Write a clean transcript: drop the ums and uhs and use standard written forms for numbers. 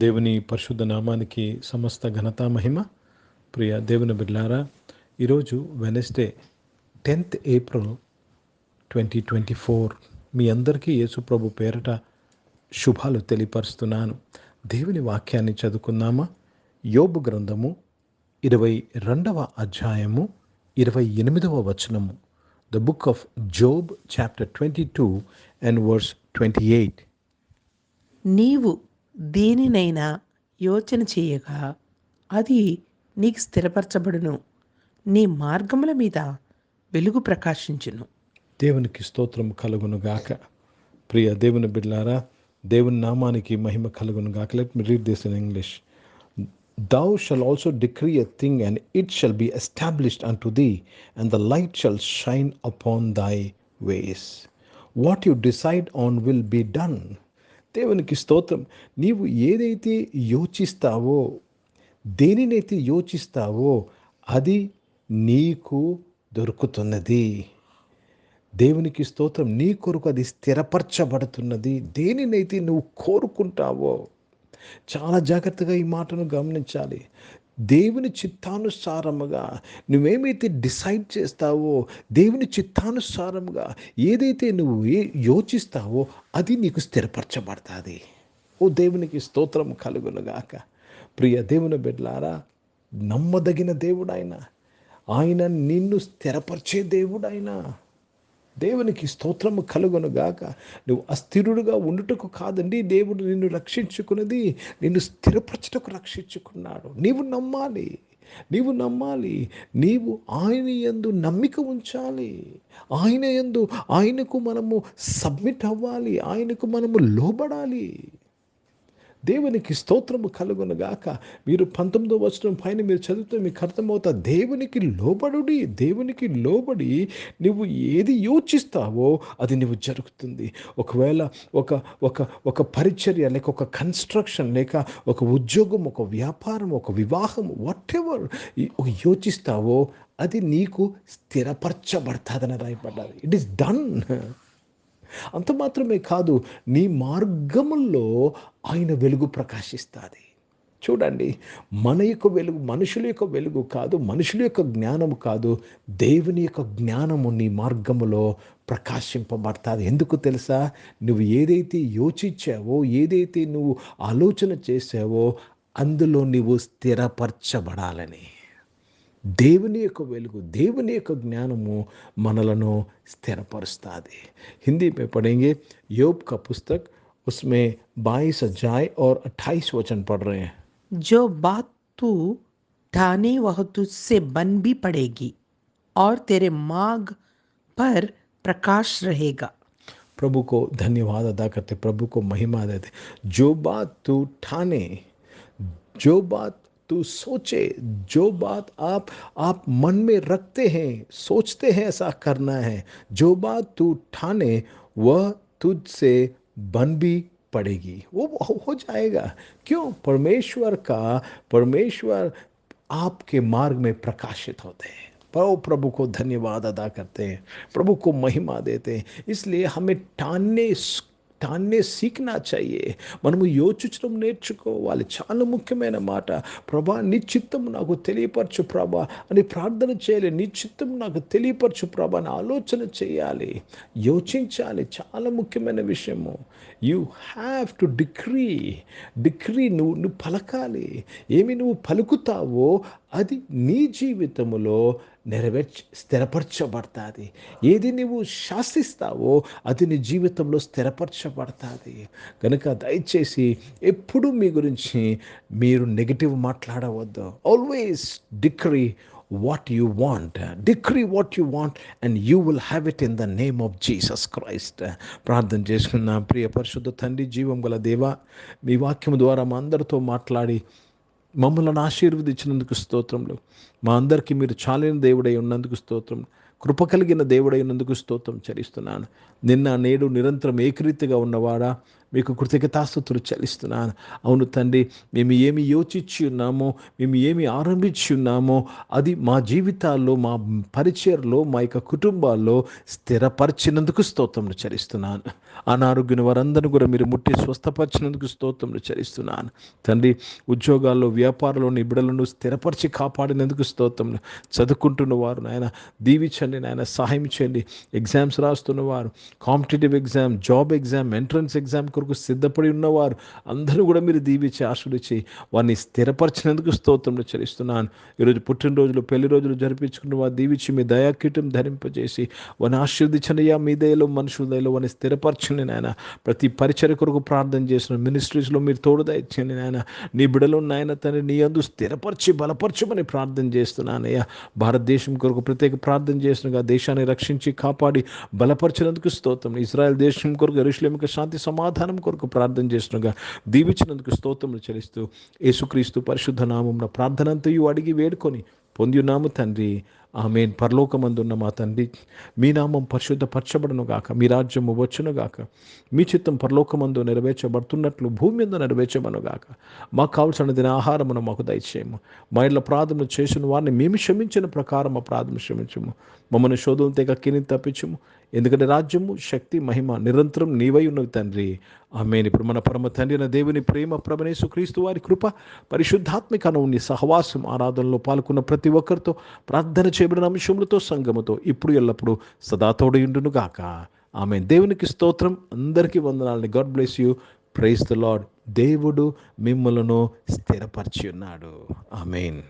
దేవుని పరిశుద్ధ నామానికి సమస్త ఘనత మహిమ. ప్రియ దేవుని బిడ్డలారా, ఈరోజు వెనస్డే 10th ఏప్రిల్ 2024. మీ అందరికీ యేసు ప్రభు పేరట శుభాలు తెలియపరుస్తున్నాను. దేవుని వాక్యాన్ని చదువుకుందామా? యోబు గ్రంథము 22వ అధ్యాయము 28వ వచనము. The book of Job chapter 22 and verse 28. నీవు దేనినైనా యోచన చేయగా అది నీకు స్థిరపరచబడును, నీ మార్గముల మీద వెలుగు ప్రకాశించును. దేవునికి స్తోత్రం కలుగును గాక. ప్రియ దేవుని బిడ్డలారా, దేవుని నామానికి మహిమ కలుగును గాక. Let me read this in English. Thou shall also decree a thing, and it shall be established unto thee, and the light shall shine upon thy ways. What you decide on will be done. దేవునికి స్తోత్రం. నీవు ఏదైతే యోచిస్తావో, దేనినైతే యోచిస్తావో అది నీకు దొరుకుతున్నది. దేవునికి స్తోత్రం. నీ కొరకు అది స్థిరపరచబడుతున్నది. దేనినైతే నువ్వు కోరుకుంటావో, చాలా జాగ్రత్తగా ఈ మాటను గమనించాలి. దేవుని చిత్తానుసారముగా నువ్వేమైతే డిసైడ్ చేస్తావో, దేవుని చిత్తానుసారముగా ఏదైతే నువ్వు యోచిస్తావో అది నీకు స్థిరపరచబడుతుంది. ఓ దేవునికి స్తోత్రం కలుగునుగాక. ప్రియ దేవుని బిడ్డలారా, నమ్మదగిన దేవుడైన ఆయన, నిన్ను స్థిరపరిచే దేవుడైన దేవునికి స్తోత్రము కలుగును గాక. నువ్వు అస్థిరుడుగా ఉండుటకు కాదండి దేవుడు నిన్ను రక్షించుకున్నది, నిన్ను స్థిరపరచుటకు రక్షించుకున్నాడు. నీవు నమ్మాలి. నీవు ఆయన యందు నమ్మిక ఉంచాలి. ఆయనకు మనము సబ్మిట్ అవ్వాలి. ఆయనకు మనము లోబడాలి. దేవునికి స్తోత్రము కలుగును గాక. మీరు 19వ వచనం పైన మీరు చదివితే మీకు అర్థమవుతా. దేవునికి లోబడి నువ్వు ఏది యోచిస్తావో అది నువ్వు జరుగుతుంది. ఒకవేళ ఒక పరిచర్య, లేక ఒక కన్స్ట్రక్షన్, లేక ఒక ఉద్యోగం, ఒక వ్యాపారం, ఒక వివాహం, వాట్ ఎవర్ యోచిస్తావో అది నీకు స్థిరపరచబడతాదని రాయబడ్డాది. It is done. అంత మాత్రమే కాదు, నీ మార్గముల్లో ఆయన వెలుగు ప్రకాశిస్తుంది. చూడండి, మన యొక్క వెలుగు మనుషుల యొక్క వెలుగు కాదు, మనుషుల యొక్క జ్ఞానము కాదు, దేవుని యొక్క జ్ఞానము నీ మార్గములో ప్రకాశింపబడుతుంది. ఎందుకు తెలుసా? నువ్వు ఏదైతే యోచించావో, ఏదైతే నువ్వు ఆలోచన చేసావో అందులో నువ్వు స్థిరపరచబడాలని. దేవుని యొక్క వెలుగు, దేవుని యొక్క జ్ఞానము మనలను స్थिरపరుస్తుంది. हिंदी में पढ़ेंगे योग का पुस्तक, उसमें 22 अध्याय और 28 वचन पढ़ रहे हैं. जो बात तू ठाने वह तुझसे बन भी पड़ेगी और तेरे मार्ग पर प्रकाश रहेगा. प्रभु को धन्यवाद अदा करते, प्रभु को महिमा देते. जो बात तू ठाने, जो बात तू सोचे, जो बात आप मन में रखते हैं, सोचते हैं ऐसा करना है, जो बात तू ठाने वह तुझसे बन भी पड़ेगी. वो हो जाएगा. क्यों? परमेश्वर आपके मार्ग में प्रकाशित होते हैं. प्रभु को धन्यवाद अदा करते हैं, प्रभु को महिमा देते हैं. इसलिए हमें టాన్నే సీక్నా చాయే. మనము యోచించడం నేర్చుకోవాలి. చాలా ముఖ్యమైన మాట. ప్రభా, నీ చిత్తం నాకు తెలియపరచు ప్రభా అని ప్రార్థన చేయాలి. నీ చిత్తం నాకు తెలియపరచు ప్రభా అని ఆలోచన చేయాలి, యోచించాలి. చాలా ముఖ్యమైన విషయము. You have to decree. నువ్వు పలకాలి. ఏమి నువ్వు పలుకుతావో అది నీ జీవితంలో స్థిరపరచబడుతుంది. ఏది నువ్వు శాసిస్తావో అది నీ జీవితంలో స్థిరపరచబడుతుంది. కనుక దయచేసి ఎప్పుడు మీ గురించి మీరు నెగిటివ్ మాట్లాడవద్దు. Always decree what you want, and you will have it in the name of Jesus Christ. ప్రార్థన చేసుకున్న ప్రియ పరిశుద్ధ తండ్రి, జీవం గల దేవా, మీ వాక్యం ద్వారా మా అందరితో మాట్లాడి మమ్మల్ని ఆశీర్వదించినందుకు స్తోత్రములు. మా అందరికీ మీరు చాలిన దేవుడై ఉన్నందుకు స్తోత్రం. కృప కలిగిన దేవుడై ఉన్నందుకు స్తోత్రం చెల్లిస్తున్నాను. నిన్న నేడు నిరంతరం ఏకరీతిగా ఉన్నవాడా, మీకు కృతజ్ఞతాస్తుతులు చెల్లిస్తున్నాను. అవును తండ్రి, మేము ఏమి యోచించి ఉన్నామో, మేము ఏమి ఆరంభించి ఉన్నామో అది మా జీవితాల్లో, మా పరిచర్లో, మా యొక్క కుటుంబాల్లో స్థిరపరిచినందుకు స్తోత్రములు చెల్లిస్తున్నాను. అనారోగ్యం వారందరినీ కూడా మీరు ముట్టి స్వస్థపరిచినందుకు స్తోత్రములు చెల్లిస్తున్నాను తండ్రి. ఉద్యోగాల్లో, వ్యాపారంలో నీ బిడ్డలను స్థిరపరిచి కాపాడినందుకు స్తోత్రములు. చదువుకుంటున్న వారు నాయన దీవించండి నాయన, సహాయం చేయండి. ఎగ్జామ్స్ రాస్తున్న వారు, competitive exam, job exam, entrance exam కొరకు సిద్ధపడి ఉన్నవారు అందరూ కూడా మీరు దీవించి ఆశీర్వదించి వారిని స్థిరపరిచినందుకు స్తోత్రములు చెల్లిస్తున్నాను. ఈరోజు పుట్టినరోజులు, పెళ్లి రోజులు జరిపించుకున్న వారు దీవించి మీ దయాకీటం ధరింపజేసి వారిని ఆశీర్వదించండియా. మీ దయలో, మనుషుల దయలో వారిని స్థిరపరచండి నాయన. ప్రతి పరిచర్య కొరకు ప్రార్థన చేసిన మినిస్ట్రీస్లో మీరు తోడుదా ఇచ్చండి నాయన. నీ బిడలో నాయన తండ్రి నీ యందు స్థిరపరిచి బలపరచమని ప్రార్థన చేస్తున్నానయ్యా. భారతదేశం కొరకు ప్రత్యేక ప్రార్థన చేసినగా దేశాన్ని రక్షించి కాపాడి బలపరిచినందుకు స్తోత్రం. ఇజ్రాయెల్ దేశం కొరకు, యెరూషలేముకు శాంతి సమాధానం కొరకు ప్రార్థన చేసినగా దీవించినందుకు స్తోత్రములు చెల్లిస్తూ యేసుక్రీస్తు పరిశుద్ధ నామమున ప్రార్థనంతయు అడిగి వేడుకొని పొందియున్నాము తండ్రి. ఆమేన్. పరలోకమందున్న మా తండ్రి, మీ నామం పరిశుద్ధపరచబడును గాక, మీ రాజ్యము వచ్చును గాక, మీ చిత్తం పరలోకమందు నెరవేర్చబడుతున్నట్లు భూమి మీద నెరవేర్చబడును గాక. మాకు కావలసిన దిన ఆహారమును మాకు దయచేయము. మా ఇళ్ళ ప్రార్థన చేసిన వారిని మేము క్షమించిన ప్రకారం మా ప్రార్థన క్షమించము. మమ్మల్ని శోధన తెగ కిని తప్పించము. ఎందుకంటే రాజ్యము, శక్తి, మహిమ నిరంతరం నీవై ఉన్నవి తండ్రి. ఆమేన్. ఇప్పుడు మన పరమ తండ్రి అయిన దేవుని ప్రేమ, ప్రభువైన యేసుక్రీస్తు వారి కృప, పరిశుద్ధాత్మిక అనుని సహవాసం, ఆరాధనలో పాల్గొన్న ప్రతి ఒక్కరితో, ప్రార్థన చేయబడిన అంశములతో, సంగముతో ఇప్పుడు ఎల్లప్పుడూ సదా తోడయుండును గాక. ఆమేన్. దేవునికి స్తోత్రం. అందరికీ వందనాలని. God bless you. Praise the Lord. దేవుడు మిమ్మలను స్థిరపరిచి ఉన్నాడు. ఆమేన్.